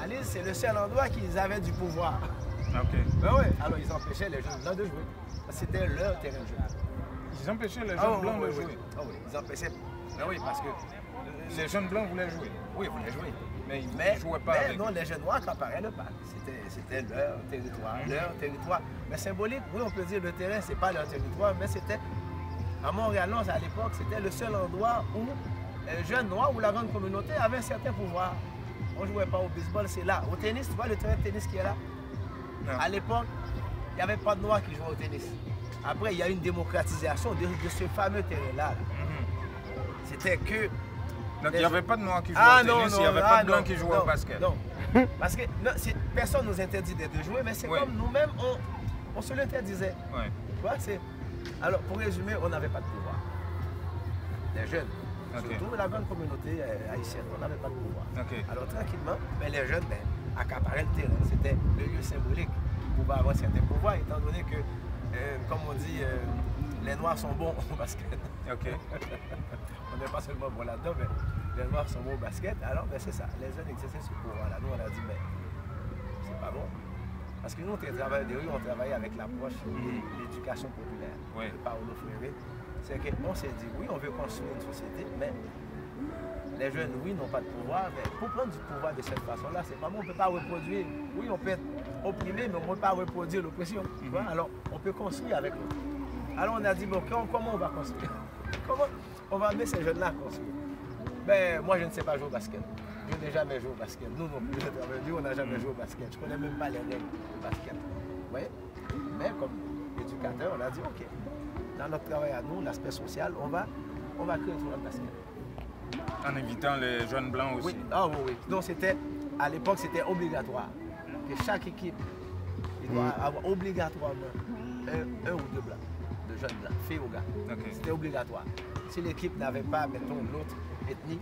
Alice, c'est le seul endroit qu'ils avaient du pouvoir. OK. Ben oui, alors ils empêchaient les jeunes blancs de jouer. C'était leur terrain de jeu. Ils empêchaient les jeunes blancs de jouer. Ah oui, ils empêchaient. Ben oui, parce que. Les jeunes blancs voulaient jouer. Oui, ils voulaient jouer. Mais ils Mais, ne jouaient pas avec. non, les jeunes noirs acaparaient le parc. C'était leur territoire, leur territoire. Mais symbolique, oui, on peut dire le terrain, c'est pas leur territoire, mais c'était. À Montréal-Nord, à l'époque, c'était le seul endroit où les jeunes noirs ou la grande communauté avaient un certain pouvoir. On ne jouait pas au baseball, c'est là. Au tennis, tu vois le terrain de tennis qui est là? Non. À l'époque, il n'y avait pas de noirs qui jouaient au tennis. Après, il y a eu une démocratisation de ce fameux terrain-là. C'était que. Donc il n'y avait pas de noirs qui jouaient Ah au non, tennis, non, il n'y avait ah, pas de blancs non, qui jouaient non, au basket. Non. Parce que non, personne ne nous interdit de jouer, mais c'est Oui. comme nous-mêmes, on se l'interdisait. Ouais. Tu vois, alors, pour résumer, on n'avait pas de pouvoir. Les jeunes, Ok. surtout la grande communauté haïtienne, on n'avait pas de pouvoir. Ok. Alors, tranquillement, les jeunes accaparaient le terrain. C'était le lieu symbolique pour pouvoir avoir certains pouvoirs, étant donné que, comme on dit, les Noirs sont bons au basket. OK. On n'est pas seulement bon là-dedans, mais les Noirs sont bons au basket. Alors, c'est ça. Les jeunes exerçaient ce pouvoir-là. Nous, on a dit, mais c'est pas bon. Parce que nous, on travaille de rue, on travaille avec l'approche de l'éducation populaire. Oui. De Paulo Freire. C'est qu'on s'est dit, oui, on veut construire une société, mais les jeunes, oui, n'ont pas de pouvoir. Mais pour prendre du pouvoir de cette façon-là, c'est pas bon. On ne peut pas reproduire. Oui, on peut être opprimé, mais on ne peut pas reproduire l'oppression. Alors, on peut construire avec l'autre. Alors, on a dit, bon, comment on va construire? Comment on va amener ces jeunes-là à construire? Ben, moi, je ne sais pas jouer au basket. Je n'ai jamais joué au basket. Nous non plus, on n'a jamais joué au basket. Je ne connais même pas les règles du basket. Vous voyez? Mais comme éducateur, on a dit, OK, dans notre travail à nous, l'aspect social, on va créer un tournoi de basket. En invitant les jeunes blancs aussi. Oui, ah oui, oui. Donc, à l'époque, c'était obligatoire. Que chaque équipe il doit avoir obligatoirement un ou deux blancs, de jeunes blancs, filles ou gars. OK. C'était obligatoire. Si l'équipe n'avait pas, mettons, l'autre ethnie,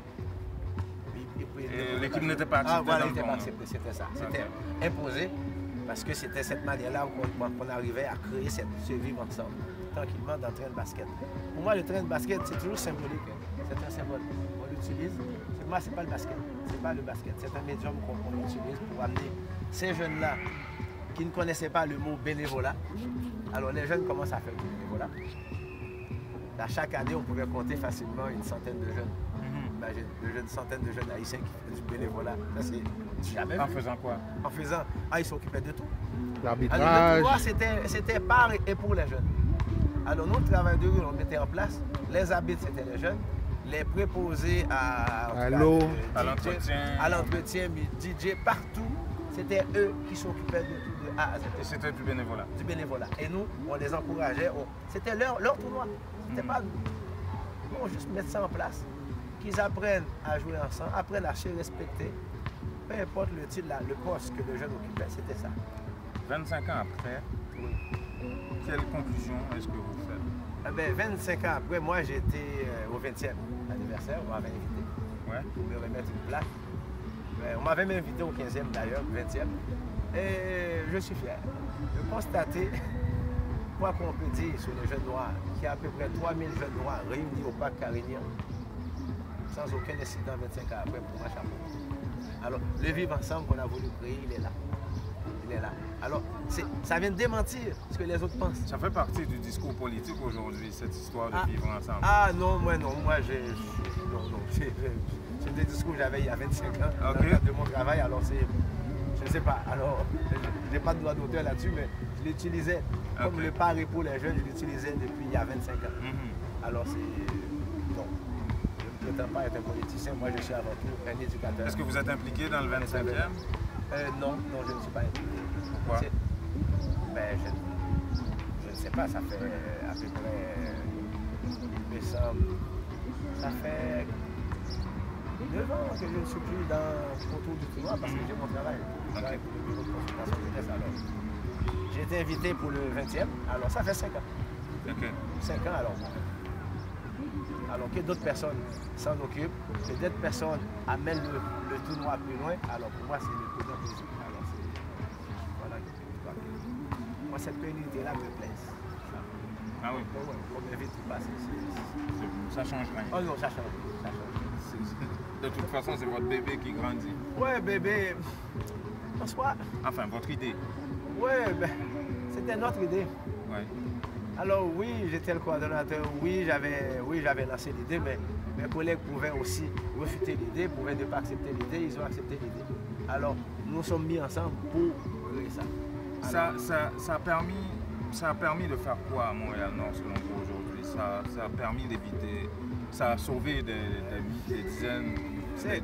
l'équipe n'était pas acceptée. Ah voilà, dans il n'était le pas tournoi. accepté, c'était ça. C'était imposé parce que c'était cette manière-là qu'on arrivait à créer ce vivre ensemble, tranquillement dans le train de basket. Pour moi, le train de basket, c'est toujours symbolique. Hein. C'est un symbole. On l'utilise. Pour moi, ce n'est pas le basket. C'est pas le basket. C'est un médium qu'on utilise pour amener ces jeunes-là qui ne connaissaient pas le mot bénévolat. Alors, les jeunes commencent à faire du bénévolat. À chaque année, on pouvait compter facilement une centaine de jeunes. Imagine, une centaine de jeunes haïtiens qui faisaient du bénévolat. Ça, c'est jamais vu. En faisant quoi? En faisant, ils s'occupaient de tout. L'arbitrage. Alors, le tournoi, c'était par et pour les jeunes. Alors, nous, le travail de rue, on mettait en place. Les arbitres, c'était les jeunes. Les préposés à l'eau, à l'entretien, DJ, partout, c'était eux qui s'occupaient de tout, de A à Z. Et c'était du bénévolat. Du bénévolat. Et nous, on les encourageait. C'était leur tournoi. C'était pas nous. On juste mettre ça en place. Qu'ils apprennent à jouer ensemble, apprennent à se respecter. Peu importe le titre, le poste que le jeune occupait, c'était ça. 25 ans après, quelle conclusion est-ce que vous faites? 25 ans après, moi j'étais au 20e anniversaire, on m'avait invité pour me remettre une plaque. On m'avait même invité au 15e d'ailleurs, 20e. Et je suis fier de constater, quoi qu'on peut dire sur les jeunes noirs, qu'il y a à peu près 3000 jeunes noirs réunis au parc Carignan, sans aucun incident 25 ans après pour moi chapeau. Alors, le vivre ensemble qu'on a voulu créer, il est là. Il est là. Alors, ça vient de démentir ce que les autres pensent. Ça fait partie du discours politique aujourd'hui, cette histoire de vivre ensemble. Ah non, moi c'est des discours que j'avais il y a 25 ans dans le cadre de mon travail, alors je ne sais pas. Alors, je n'ai pas de droit d'auteur là-dessus, mais je l'utilisais comme le pari pour les jeunes, je l'utilisais depuis il y a 25 ans. Alors, non. Je ne prétends pas être un politicien, moi je suis avant tout un éducateur. Est-ce que vous êtes impliqué dans le 25e? Non, je ne suis pas impliqué. Pourquoi? Je ne sais pas, ça fait à peu près, il me semble, ça fait 9 ans que je ne suis plus autour du tournoi parce que j'ai mon travail. Je travaille pour le bureau de consultation jeunesse alors. J'ai été invité pour le 20e, alors ça fait 5 ans. 5 ans alors. Alors que d'autres personnes s'en occupent, que d'autres personnes amènent le tournoi plus loin, alors pour moi c'est le plus grand plaisir. Alors voilà. Moi cette pérennité-là me plaît. Ah oui? On m'invite tout passer. Ça change rien. Oh non, ça change. De toute façon, c'est votre bébé qui grandit. Ouais, bébé. En soi, Enfin, votre idée. ouais, ben, c'était notre idée. Ouais. Alors oui, j'étais le coordonnateur, oui, j'avais lancé l'idée, mais mes collègues pouvaient aussi refuter l'idée, pouvaient ne pas accepter l'idée, ils ont accepté l'idée. Alors, nous nous sommes mis ensemble pour créer ça. Ça a permis de faire quoi à Montréal-Nord selon vous aujourd'hui? Ça a permis d'éviter, ça a sauvé des dizaines,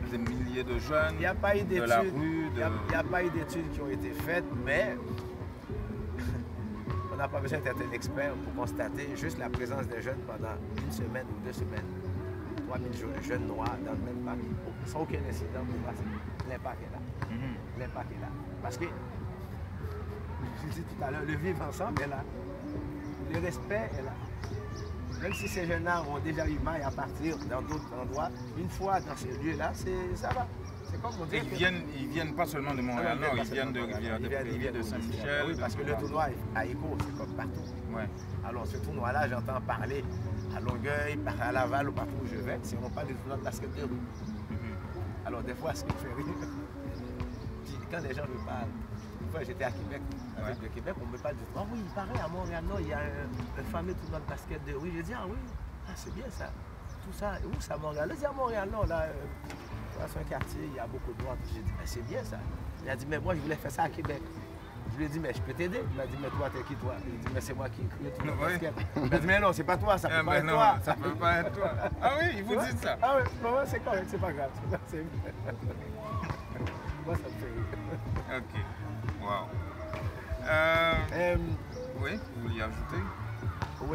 des milliers de jeunes Il n'y a pas eu de la d'études, rue. il n'y a pas eu d'études qui ont été faites, mais on n'a pas besoin d'être un expert pour constater juste la présence des jeunes pendant une semaine ou 2 semaines. 3000 jeunes noirs dans le même parc, sans aucun incident pour passer. L'impact est là. L'impact est là. Parce que, je disais tout à l'heure, le vivre ensemble est là. Le respect est là. Même si ces jeunes-là ont déjà eu mal à partir dans d'autres endroits, une fois dans ces lieux-là, ça va. C'est comme on dit. Et ils viennent pas seulement de Montréal-Nord, ils viennent de Rivière, de Saint-Michel. Oui, parce que le tournoi à Écho, c'est comme partout. Ouais. Alors ce tournoi-là, j'entends parler à Longueuil, à Laval ou partout où je vais, si on parle des tournois de basket de rue. Alors des fois, ce qui me fait rire, puis quand les gens me parlent, une fois j'étais à Québec, avec le Québec, on me parle du tournoi. Ah oui, il paraît à Montréal-Nord, il y a un fameux tournoi de basket de rue. Je dis, ah oui, c'est bien ça. Tout ça, où ça à Montréal? Là, je dis à Montréal-Nord, là, c'est un quartier, il y a beaucoup de noirs. J'ai dit, mais c'est bien ça. Il a dit, mais moi, je voulais faire ça à Québec. Je lui ai dit, mais je peux t'aider. Il m'a dit, mais toi, t'es qui, toi? Il a dit, mais c'est moi qui écris tout le basket. Il m'a dit, mais non, c'est pas toi, ça peut pas être toi. Ça peut pas être toi. Ah oui, il vous dit ça. Ah oui, c'est correct, c'est pas grave. Moi, ça me fait rire. Ok. Wow. Oui, vous vouliez ajouter? Oui.